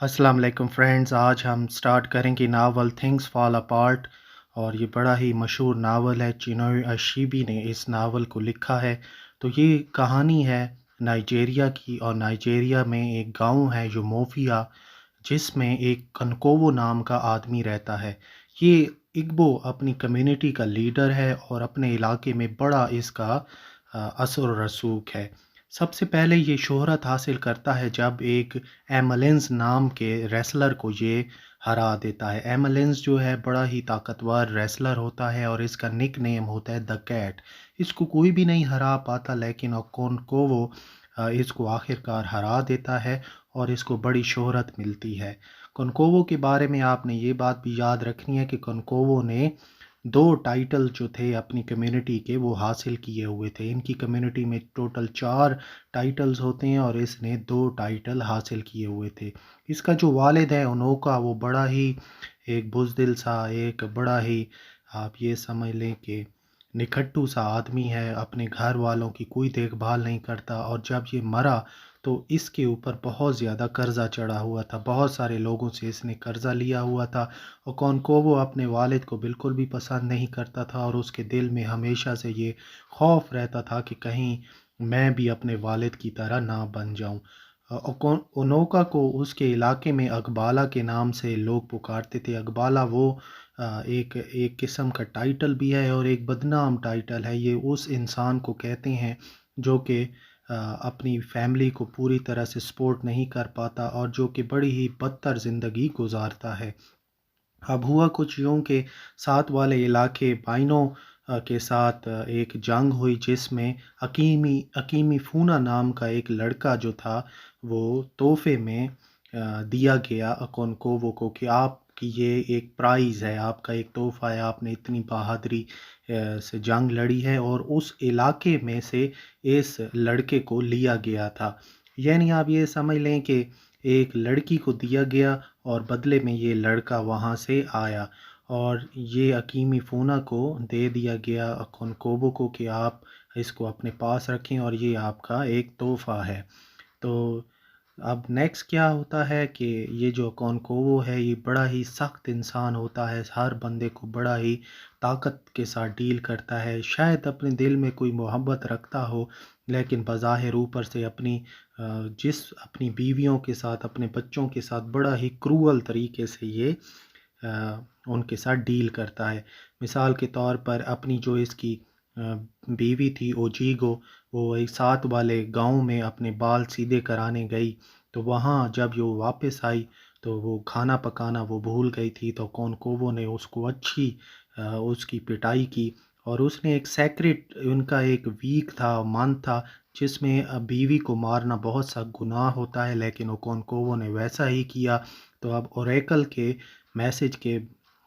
अस्सलाम वालेकुम फ्रेंड्स। आज हम स्टार्ट करेंगे नावल थिंग्स फॉल अपार्ट। और ये बड़ा ही मशहूर नावल है। चिनोय अशीबी ने इस नावल को लिखा है। तो ये कहानी है नाइजीरिया की, और नाइजीरिया में एक गांव है जो मोफिया, जिसमें एक कनकोवो नाम का आदमी रहता है। ये इग्बो अपनी कम्युनिटी का लीडर है और अपने इलाके में बड़ा इसका असर और रसूख है। सबसे पहले ये शोहरत हासिल करता है जब एक एमलेंस नाम के रेसलर को ये हरा देता है। एमलेंस जो है बड़ा ही ताकतवर रेसलर होता है और इसका निक नेम होता है द कैट। इसको कोई भी नहीं हरा पाता, लेकिन ओकोनकोवो इसको आखिरकार हरा देता है और इसको बड़ी शोहरत मिलती है। कनकोवो के बारे में आपने ये बात भी याद रखनी है कि कनकोवो ने 2 टाइटल जो थे अपनी कम्युनिटी के वो हासिल किए हुए थे। इनकी कम्युनिटी में टोटल 4 टाइटल्स होते हैं और इसने 2 टाइटल हासिल किए हुए थे। इसका जो वालिद है ओनोका, वो बड़ा ही एक बुज़दिल सा, एक बड़ा ही आप ये समझ लें कि निखट्टू सा आदमी है। अपने घर वालों की कोई देखभाल नहीं करता, और जब ये मरा तो इसके ऊपर बहुत ज़्यादा कर्जा चढ़ा हुआ था। बहुत सारे लोगों से इसने कर्जा लिया हुआ था। और ओकोनकोवो अपने वालिद को बिल्कुल भी पसंद नहीं करता था, और उसके दिल में हमेशा से ये खौफ रहता था कि कहीं मैं भी अपने वालिद की तरह ना बन जाऊं। ओनोका को उसके इलाके में अकबाला के नाम से लोग पुकारते थे। अकबाला वो एक एक किस्म का टाइटल भी है और एक बदनाम टाइटल है। ये उस इंसान को कहते हैं जो कि अपनी फैमिली को पूरी तरह से सपोर्ट नहीं कर पाता और जो कि बड़ी ही बदतर ज़िंदगी गुजारता है। अब हुआ कुछ यूँ कि साथ वाले इलाके बाइनों के साथ एक जंग हुई, जिसमें अकीमी फूना नाम का एक लड़का जो था वो तोहफे में दिया गया अकोनकोवो को कि आपकी ये एक प्राइज़ है, आपका एक तोहफा है, आपने इतनी बहादुरी से जंग लड़ी है। और उस इलाके में से इस लड़के को लिया गया था। यानी आप ये समझ लें कि एक लड़की को दिया गया और बदले में ये लड़का वहाँ से आया, और ये अकीमी फ़ूना को दे दिया गया अकोनकोवो को कि आप इसको अपने पास रखें और ये आपका एक तोहफ़ा है। तो अब नेक्स्ट क्या होता है कि ये जो कॉनकोवो है ये बड़ा ही सख्त इंसान होता है। हर बंदे को बड़ा ही ताकत के साथ डील करता है। शायद अपने दिल में कोई मोहब्बत रखता हो, लेकिन बज़ाहिर ऊपर से अपनी बीवियों के साथ, अपने बच्चों के साथ बड़ा ही क्रूअल तरीके से ये उनके साथ डील करता है। मिसाल के तौर पर अपनी जो इसकी बीवी थी ओजीगो, वो एक साथ वाले गांव में अपने बाल सीधे कराने गई। तो वहाँ जब वो वापस आई तो वो खाना पकाना वो भूल गई थी। तो कॉनकोवो ने उसको उसकी पिटाई की। और उसने एक सेक्रेट, उनका एक वीक था, मंथ था, जिसमें बीवी को मारना बहुत सा गुनाह होता है, लेकिन ओकोनकोवो ने वैसा ही किया। तो अब ओरेकल के मैसेज के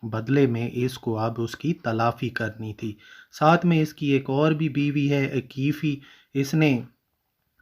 बदले में इसको अब उसकी तलाफ़ी करनी थी। साथ में इसकी एक और भी बीवी है अकीफ़ी। इसने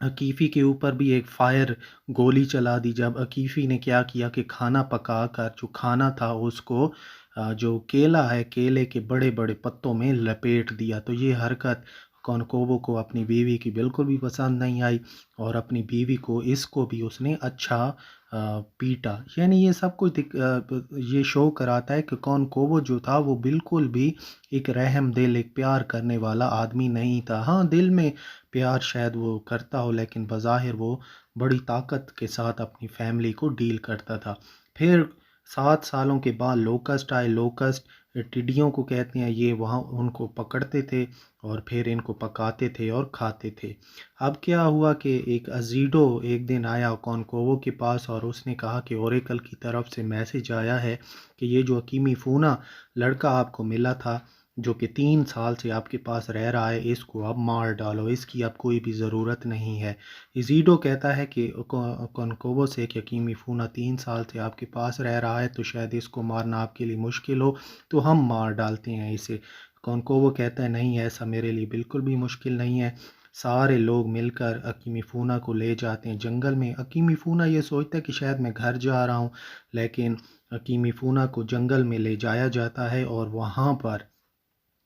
अकीफ़ी के ऊपर भी एक फ़ायर गोली चला दी। जब अकीफ़ी ने क्या किया कि खाना पका कर जो खाना था उसको जो केला है, केले के बड़े-बड़े पत्तों में लपेट दिया। तो ये हरकत कॉनकोवो को अपनी बीवी की बिल्कुल भी पसंद नहीं आई, और अपनी बीवी को इसको भी उसने अच्छा पीटा। यानी ये सब कुछ ये शो कराता है कि कॉनकोवो जो था वो बिल्कुल भी एक रहम दिल, एक प्यार करने वाला आदमी नहीं था। हाँ, दिल में प्यार शायद वो करता हो, लेकिन बज़ाहिर वो बड़ी ताकत के साथ अपनी फैमिली को डील करता था। फिर 7 सालों के बाद लोकस्ट आए। लोकस्ट टिड्डियों को कहते हैं। ये वहाँ उनको पकड़ते थे और फिर इनको पकाते थे और खाते थे। अब क्या हुआ कि एक अजीडो एक दिन आया कॉनकोवो के पास और उसने कहा कि ओरेकल की तरफ से मैसेज आया है कि ये जो अकीमी फ़ूना लड़का आपको मिला था, जो कि 3 साल से आपके पास रह रहा है, इसको अब मार डालो, इसकी अब कोई भी ज़रूरत नहीं है। इज़ीडो कहता है कि कॉनकोवो से कि हकीमी फ़ूना 3 साल से आपके पास रह रहा है, तो शायद इसको मारना आपके लिए मुश्किल हो, तो हम मार डालते हैं इसे। कॉनकोवो कहता है नहीं, ऐसा मेरे लिए बिल्कुल भी मुश्किल नहीं है। सारे लोग मिलकर हकीमी फ़ूना को ले जाते हैं जंगल में। हकीमी फ़ूना ये सोचता है कि शायद मैं घर जा रहा हूँ, लेकिन हकीमी फ़ूना को जंगल में ले जाया जाता है और वहाँ पर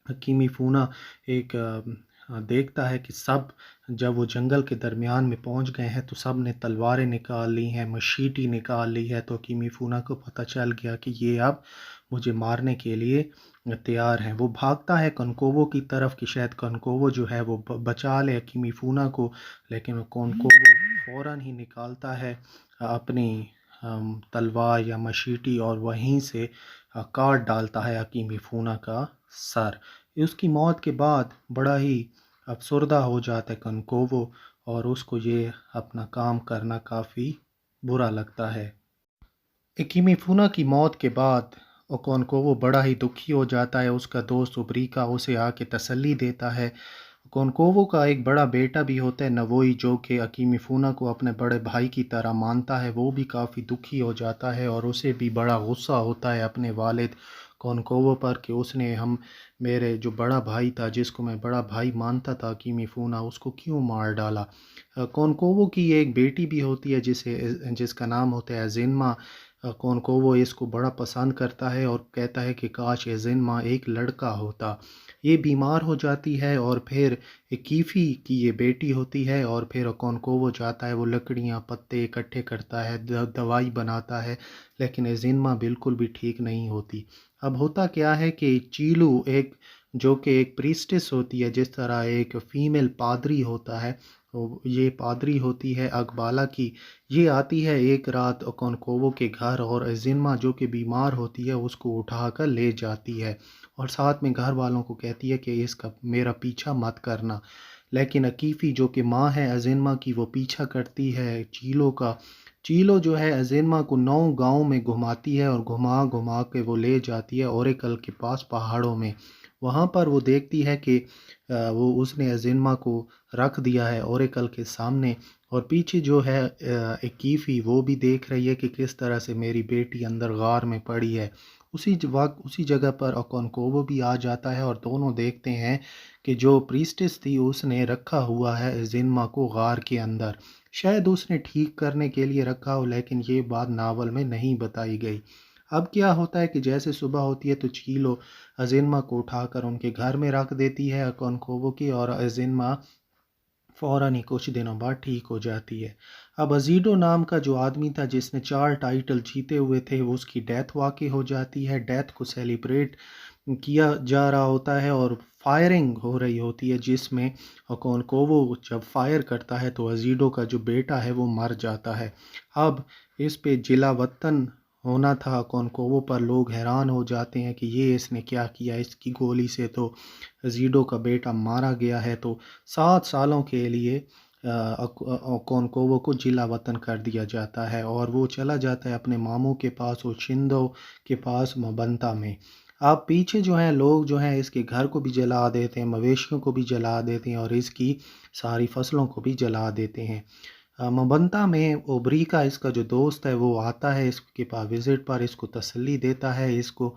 हकीमी फ़ूना एक دیکھتا ہے کہ سب جب وہ جنگل کے درمیان میں پہنچ گئے ہیں تو سب نے تلواریں نکال لی ہیں، مشیٹی نکال لی ہے، تو حکیمی فونا کو پتہ چل گیا کہ یہ اب مجھے مارنے کے لیے تیار ہیں۔ وہ بھاگتا ہے کنکوو کی طرف کہ شاید کنکوو جو ہے وہ بچا لے حکیمی فونا کو، لیکن وہ کنکوو فوراً ہی نکالتا ہے اپنی تلوار یا مشیٹی اور وہیں سے کاٹ ڈالتا ہے حکیمی فونا کا سر۔ اس کی موت کے بعد بڑا ہی افسردہ ہو جاتا ہے کنکوو، اور اس کو یہ اپنا کام کرنا کافی برا لگتا ہے۔ اکیمی فونا کی موت کے بعد اوکونکوو بڑا ہی دکھی ہو جاتا ہے۔ اس کا دوست ابریکا اسے آ کے تسلی دیتا ہے۔ اوکونکوو کا ایک بڑا بیٹا بھی ہوتا ہے نووئی، جو کہ اکیمی فونا کو اپنے بڑے بھائی کی طرح مانتا ہے۔ وہ بھی کافی دکھی ہو جاتا ہے اور اسے بھی بڑا غصہ ہوتا ہے اپنے والد کونکوو پر کہ اس نے میرے جو بڑا بھائی تھا، جس کو میں بڑا بھائی مانتا تھا اکیمی فونا، اس کو کیوں مار ڈالا۔ کونکوو کی ایک بیٹی بھی ہوتی ہے جس کا نام ہوتا ہے ازینما۔ کونکوو اس کو بڑا پسند کرتا ہے اور کہتا ہے کہ کاش ازینما ایک لڑکا ہوتا۔ یہ بیمار ہو جاتی ہے اور پھر کیفی کی یہ بیٹی ہوتی ہے، اور پھر کونکوو جاتا ہے، وہ لکڑیاں پتے اکٹھے کرتا ہے، دوائی بناتا ہے، لیکن ازینما بالکل بھی ٹھیک نہیں ہوتی۔ اب ہوتا کیا ہے کہ چیلو جو کہ ایک پریسٹس ہوتی ہے، جس طرح ایک فیمیل پادری ہوتا ہے، یہ پادری ہوتی ہے اقبالہ کی، یہ آتی ہے ایک رات کونکوو کے گھر اور ازینما جو کہ بیمار ہوتی ہے اس کو اٹھا کر لے جاتی ہے، اور ساتھ میں گھر والوں کو کہتی ہے کہ اس کا میرا پیچھا مت کرنا۔ لیکن عکیفی جو کہ ماں ہے ازینما کی، وہ پیچھا کرتی ہے چیلو کا۔ چیلو جو ہے ازینما کو 9 گاؤں میں گھماتی ہے اور گھما گھما کے وہ لے جاتی ہے اوریکل کے پاس پہاڑوں میں۔ وہاں پر وہ دیکھتی ہے کہ اس نے ازینما کو رکھ دیا ہے اوریکل کے سامنے، اور پیچھے جو ہے عکیفی وہ بھی دیکھ رہی ہے کہ کس طرح سے میری بیٹی اندر غار میں پڑی ہے۔ اسی جگہ پر اوکونکوو بھی آ جاتا ہے اور دونوں دیکھتے ہیں کہ جو پریسٹس تھی اس نے رکھا ہوا ہے ازینما کو غار کے اندر۔ شاید اس نے ٹھیک کرنے کے لیے رکھا ہو، لیکن یہ بات ناول میں نہیں بتائی گئی۔ اب کیا ہوتا ہے کہ جیسے صبح ہوتی ہے تو چیلو ازینما کو اٹھا کر ان کے گھر میں رکھ دیتی ہے کونکوو کی، اور ازینما فوراً ہی کچھ دنوں بعد ٹھیک ہو جاتی ہے۔ اب ازیڈو نام کا جو آدمی تھا جس نے 4 ٹائٹل جیتے ہوئے تھے، اس کی ڈیتھ واقع ہو جاتی ہے۔ ڈیتھ کو سیلیبریٹ کیا جا رہا ہوتا ہے اور فائرنگ ہو رہی ہوتی ہے، جس میں کونکوو جب فائر کرتا ہے تو ازیڈو کا جو بیٹا ہے وہ مر جاتا ہے۔ اب اس پہ جلا وطن ہونا تھا کونکوو پر، لوگ حیران ہو جاتے ہیں کہ یہ اس نے کیا کیا، اس کی گولی سے تو ازیڈو کا بیٹا مارا گیا ہے۔ تو 7 سالوں کے لیے کونکوو کو جلا وطن کر دیا جاتا ہے، اور وہ چلا جاتا ہے اپنے ماموں کے پاس، وہ شندو کے پاس مبنتا میں۔ آپ پیچھے جو ہیں لوگ جو ہیں اس کے گھر کو بھی جلا دیتے ہیں، مویشیوں کو بھی جلا دیتے ہیں، اور اس کی ساری فصلوں کو بھی جلا دیتے ہیں۔ مبنتا میں اوبریکا اس کا جو دوست ہے وہ آتا ہے اس کے پاس وزٹ پر، اس کو تسلی دیتا ہے، اس کو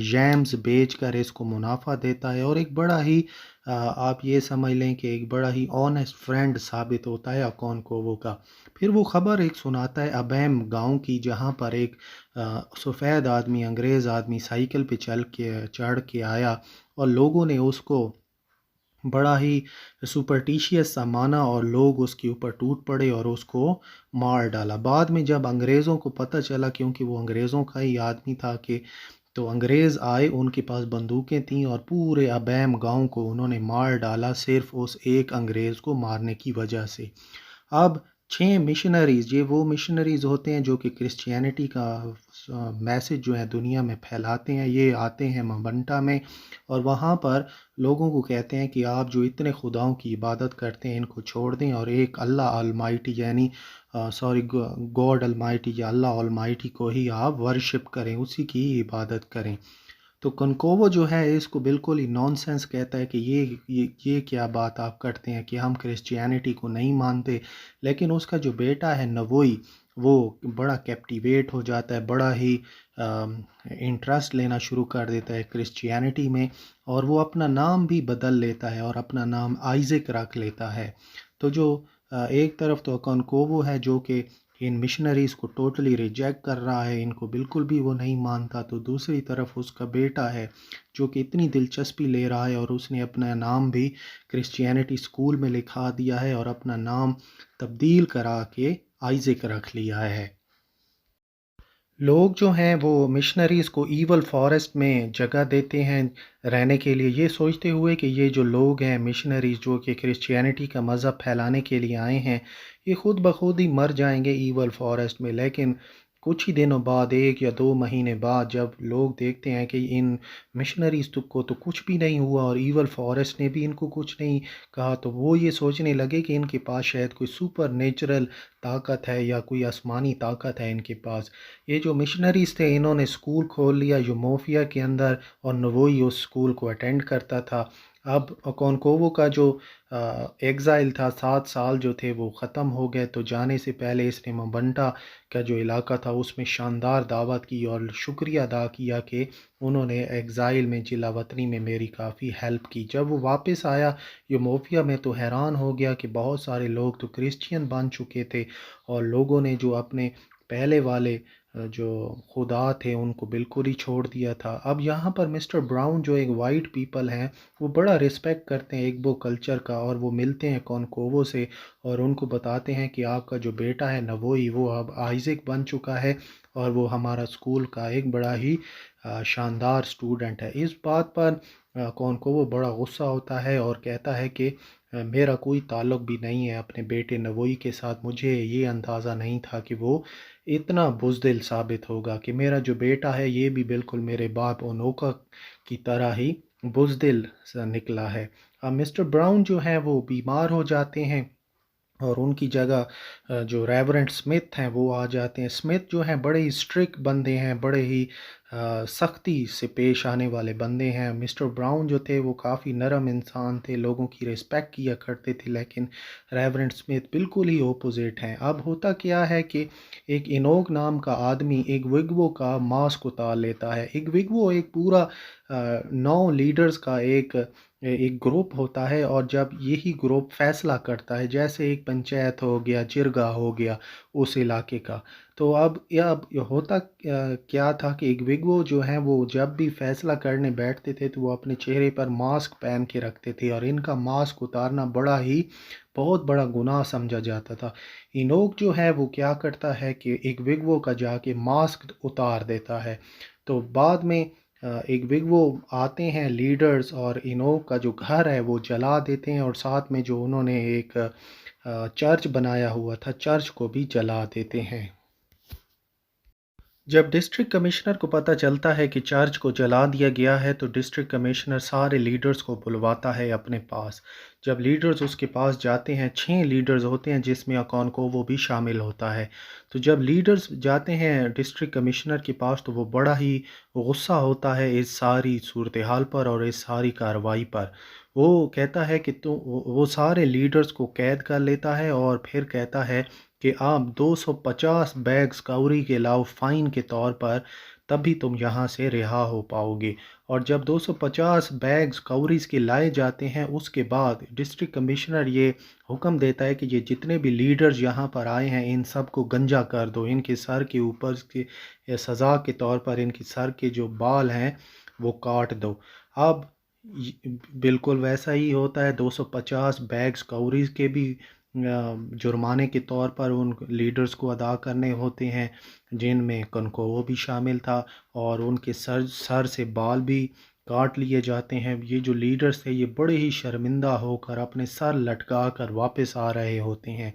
جیمز بیچ کر اس کو منافع دیتا ہے، اور ایک بڑا ہی آپ یہ سمجھ لیں کہ ایک بڑا ہی آنیسٹ فرینڈ ثابت ہوتا ہے کونکوو کا۔ پھر وہ خبر ایک سناتا ہے ابیم گاؤں کی، جہاں پر ایک سفید آدمی، انگریز آدمی سائیکل پہ چڑھ کے آیا، اور لوگوں نے اس کو بڑا ہی سپرٹیشیس سا مانا، اور لوگ اس کے اوپر ٹوٹ پڑے اور اس کو مار ڈالا۔ بعد میں جب انگریزوں کو پتہ چلا، کیونکہ وہ انگریزوں کا ہی آدمی تھا، کہ تو انگریز آئے، ان کے پاس بندوقیں تھیں، اور پورے ابیم گاؤں کو انہوں نے مار ڈالا صرف اس ایک انگریز کو مارنے کی وجہ سے۔ اب 6 مشنریز، یہ وہ مشنریز ہوتے ہیں جو کہ کرسچینٹی کا میسج جو ہے دنیا میں پھیلاتے ہیں، یہ آتے ہیں مبنٹا میں، اور وہاں پر لوگوں کو کہتے ہیں کہ آپ جو اتنے خداؤں کی عبادت کرتے ہیں ان کو چھوڑ دیں، اور ایک اللہ آلمائٹی یعنی گاڈ آلمائٹی یا اللہ آلمائٹی کو ہی آپ ورشپ کریں، اسی کی ہی عبادت کریں۔ تو کنکوو جو ہے اس کو بالکل ہی نان سینس کہتا ہے کہ یہ کیا بات آپ کرتے ہیں کہ ہم کرسچینٹی کو نہیں مانتے، لیکن اس کا جو بیٹا ہے نووئی، وہ بڑا کیپٹیویٹ ہو جاتا ہے، بڑا ہی انٹرسٹ لینا شروع کر دیتا ہے کرسچینٹی میں، اور وہ اپنا نام بھی بدل لیتا ہے اور اپنا نام آئزک رکھ لیتا ہے۔ تو جو ایک طرف تو کنکوو ہے جو کہ इन मिशनरीज़ को टोटली रिजेक्ट कर रहा है, इनको बिल्कुल भी वो नहीं मानता। तो दूसरी तरफ उसका बेटा है जो कि इतनी दिलचस्पी ले रहा है और उसने अपना नाम भी क्रिश्चियनिटी स्कूल में लिखा दिया है और अपना नाम तब्दील करा के आइज़ैक रख लिया है। लोग जो हैं वो मिशनरीज़ को ईवल फॉरेस्ट में जगह देते हैं रहने के लिए, ये सोचते हुए कि ये जो लोग हैं मिशनरीज़ जो कि क्रिश्चियनिटी का मज़हब फैलाने के लिए आए हैं, ये ख़ुद ब खुद ही मर जाएंगे ईवल फॉरेस्ट में। लेकिन कुछ ही दिनों बाद, 1 या 2 महीने बाद, जब लोग देखते हैं कि इन मिशनरीज़ को तो कुछ भी नहीं हुआ और ईवल फॉरेस्ट ने भी इनको कुछ नहीं कहा, तो वो ये सोचने लगे कि इनके पास शायद कोई सुपर नेचुरल ताकत है या कोई आसमानी ताकत है इनके पास। ये जो मिशनरीज़ थे इन्होंने स्कूल खोल लिया यूमोफिया के अंदर और नवोई उस स्कूल को अटेंड करता था। अब ओकोंकोवो का जो एग्ज़ाइल था, 7 साल जो थे वो ख़त्म हो गए। तो जाने से पहले इसने मबंटा का जो इलाका था उसमें शानदार दावत की और शुक्रिया अदा किया कि उन्होंने एग्ज़ाइल में जिला वतनी में मेरी काफ़ी हेल्प की। जब वो वापस आया यूमोफिया में तो हैरान हो गया कि बहुत सारे लोग तो क्रिश्चियन बन चुके थे और लोगों ने जो अपने पहले वाले जो खुदा थे उनको बिल्कुल ही छोड़ दिया था। अब यहाँ पर मिस्टर ब्राउन जो एक वाइट पीपल हैं वो बड़ा रिस्पेक्ट करते हैं इग्बो कल्चर का और वो मिलते हैं कॉनकोवो से और उनको बताते हैं कि आपका जो बेटा है नवोई वो अब आइज़ैक बन चुका है और वो हमारा स्कूल का एक बड़ा ही शानदार स्टूडेंट है। इस बात पर कॉनकोवो बड़ा गुस्सा होता है और कहता है कि मेरा कोई ताल्लुक़ भी नहीं है अपने बेटे नवोई के साथ। मुझे ये अंदाज़ा नहीं था कि वो इतना बुज़दिल साबित होगा कि मेरा जो बेटा है ये भी बिल्कुल मेरे बाप ओनोका की तरह ही बुज़दिल सा निकला है। अब मिस्टर ब्राउन जो हैं वो बीमार हो जाते हैं और उनकी जगह जो रेवरेंड स्मिथ हैं वो आ जाते हैं। स्मिथ जो हैं बड़े ही स्ट्रिक्ट बंदे हैं, बड़े ही सख्ती से पेश आने वाले बंदे हैं। मिस्टर ब्राउन जो थे वो काफ़ी नरम इंसान थे, लोगों की रिस्पेक्ट किया करते थे, लेकिन रेवरेंड स्मिथ बिल्कुल ही ओपोजिट हैं। अब होता क्या है कि एक इनोक नाम का आदमी एक विग्वो का मास्क उतार लेता है। एक विग्वो एक पूरा 9 लीडर्स का एक एक ग्रुप होता है और जब यही ग्रुप फैसला करता है, जैसे एक पंचायत हो गया, जिरगा हो गया उस इलाके का, तो अब ये होता क्या था कि एक विग्वो जो है वो जब भी फैसला करने बैठते थे तो वो अपने चेहरे पर मास्क पहन के रखते थे और इनका मास्क उतारना बड़ा ही बहुत बड़ा गुनाह समझा जाता था। इनोक जो है वो क्या करता है कि एक विग्वो का जाके मास्क उतार देता है। तो बाद में एक विग्वो आते हैं लीडर्स और इनोक का जो घर है वो जला देते हैं और साथ में जो उन्होंने एक चर्च बनाया हुआ था चर्च को भी जला देते हैं। जब डिस्ट्रिक्ट कमिश्नर को पता चलता है कि चर्च को जला दिया गया है तो डिस्ट्रिक्ट कमिश्नर सारे लीडर्स को बुलवाता है अपने पास। जब लीडर्स उसके पास जाते हैं, 6 लीडर्स होते हैं जिसमें अकोनकोवो भी शामिल होता है। तो जब लीडर्स जाते हैं डिस्ट्रिक्ट कमिश्नर के पास तो वो बड़ा ही गुस्सा होता है इस सारी सूरत हाल पर और इस सारी कार्रवाई पर। वो कहता है कि वो सारे लीडर्स को कैद कर लेता है और फिर कहता है कि आप 250 बैग्स काउरी के लाओ फ़ाइन के तौर पर, तभी तुम यहाँ से रिहा हो पाओगे। और जब 250 बैग्स काउरीज़ के लाए जाते हैं उसके बाद डिस्ट्रिक्ट कमिश्नर ये हुक्म देता है कि ये जितने भी लीडर्स यहाँ पर आए हैं इन सब को गंजा कर दो, इनके सर के ऊपर के सज़ा के तौर पर इनके सर के जो बाल हैं वो काट दो। अब बिल्कुल वैसा ही होता है, 250 बैग्स काउरीज़ के भी जुर्माने के तौर पर उन लीडर्स को अदा करने होते हैं, जिनमें कनकोवो भी शामिल था और उनके सर सर से बाल भी काट लिए जाते हैं। ये जो लीडर्स थे ये बड़े ही शर्मिंदा होकर अपने सर लटका कर वापस आ रहे होते हैं।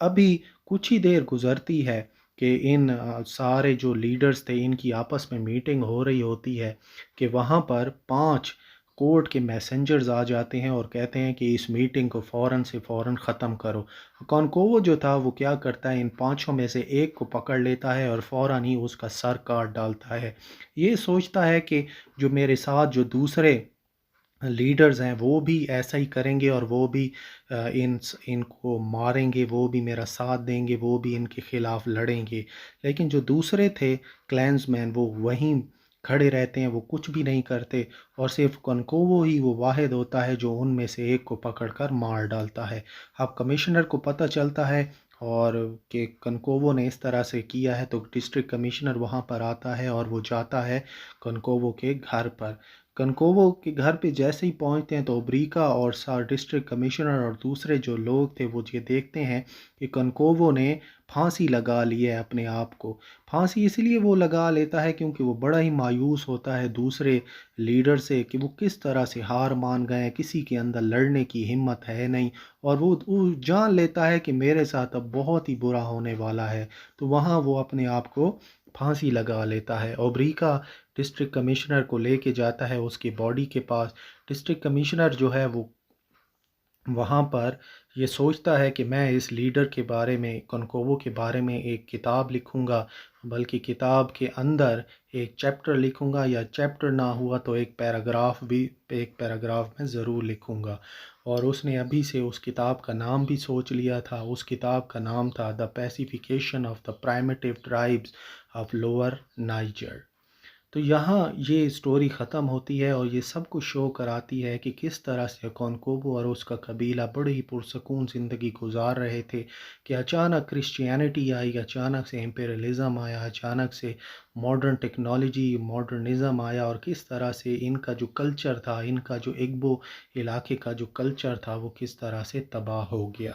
अभी कुछ ही देर गुज़रती है कि इन सारे जो लीडर्स थे इनकी आपस में मीटिंग हो रही होती है कि वहाँ पर 5 कोर्ट के मैसेंजर्स आ जाते हैं और कहते हैं कि इस मीटिंग को फ़ौरन से फ़ौरन ख़त्म करो। कॉनकोवो जो था वो क्या करता है, इन पाँचों में से एक को पकड़ लेता है और फ़ौरन ही उसका सर काट डालता है। ये सोचता है कि जो मेरे साथ जो दूसरे लीडर्स हैं वो भी ऐसा ही करेंगे और वो भी इनको मारेंगे, वो भी मेरा साथ देंगे, वो भी इनके ख़िलाफ़ लड़ेंगे। लेकिन जो दूसरे थे क्लैंसमैन वो वहीं खड़े रहते हैं, वो कुछ भी नहीं करते और सिर्फ़ कनकोवो ही वो वाहिद होता है जो उनमें से एक को पकड़ कर मार डालता है। अब कमिश्नर को पता चलता है اور کہ کنکوو نے اس طرح سے کیا ہے، تو ڈسٹرکٹ کمشنر وہاں پر آتا ہے اور وہ جاتا ہے کنکوو کے گھر پر۔ کنکوو کے گھر پہ جیسے ہی پہنچتے ہیں تو ابریکا اور ڈسٹرکٹ کمشنر اور دوسرے جو لوگ تھے وہ یہ دیکھتے ہیں کہ کنکوو نے پھانسی لگا لی ہے اپنے آپ کو۔ پھانسی اس لیے وہ لگا لیتا ہے کیونکہ وہ بڑا ہی مایوس ہوتا ہے دوسرے لیڈر سے کہ وہ کس طرح سے ہار مان گئے ہیں، کسی کے اندر لڑنے کی ہمت ہے نہیں، اور وہ جان لیتا ہے کہ میرے ساتھ اب بہت ہی برا ہونے والا ہے، تو وہاں وہ اپنے آپ کو پھانسی لگا لیتا ہے۔ اوبریکا ڈسٹرکٹ کمشنر کو لے کے جاتا ہے اس کی باڈی کے پاس۔ ڈسٹرکٹ کمشنر جو ہے وہ وہاں پر یہ سوچتا ہے کہ میں اس لیڈر کے بارے میں، کنکوو کے بارے میں ایک کتاب لکھوں گا، بلکہ کتاب کے اندر ایک چیپٹر لکھوں گا، یا چیپٹر نہ ہوا تو ایک پیراگراف بھی، ایک پیراگراف میں ضرور لکھوں گا۔ اور اس نے ابھی سے اس کتاب کا نام بھی سوچ لیا تھا۔ اس کتاب کا نام تھا the pacification of the primitive tribes of lower Niger. تو یہاں یہ سٹوری ختم ہوتی ہے اور یہ سب کچھ شو کراتی ہے کہ کس طرح سے کونکوبو اور اس کا قبیلہ بڑی ہی پرسکون زندگی گزار رہے تھے، کہ اچانک کرسچینٹی آئی، اچانک سے امپیریلزم آیا، اچانک سے ماڈرن ٹیکنالوجی، ماڈرنزم آیا، اور کس طرح سے ان کا جو کلچر تھا، ان کا جو اگبو علاقے کا جو کلچر تھا، وہ کس طرح سے تباہ ہو گیا۔